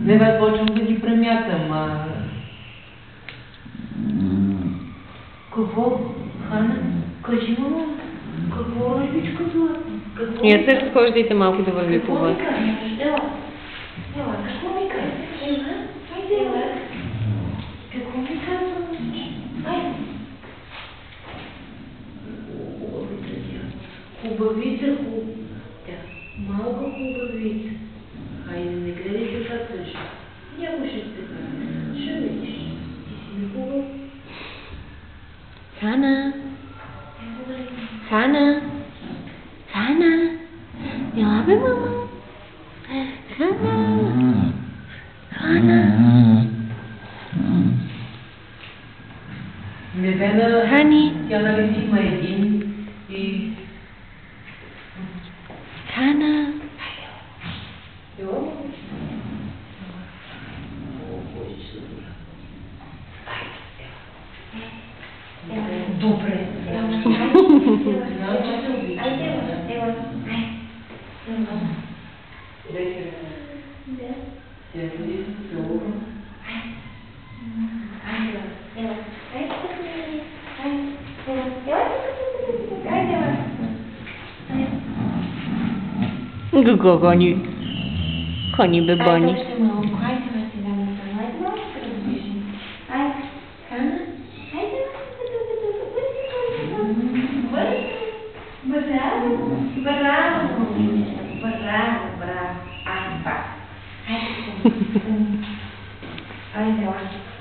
Не бе, почвам да ги премятам. Какво? Хана? Кажи, мама. Какво е бичка златна? Я се разхождайте малко да върви по вас. Какво ми кажеш? Ела, какво ми кажеш? Ела, хайде, ела. Какво ми казваш? Хайде. Хубавица, тя. Малка хубавица. Хайде, не гледай така тъжно. Някой ще те кажа. Ще видиш. Ти си ми хубав. Хана! Хана! Хана! Ела бе, мама! Хана! Хана! Невена, Хани! тя нали си има един и... Хана! Ела, мама. Добре. Какво гони? Кони бе Бони. Ai,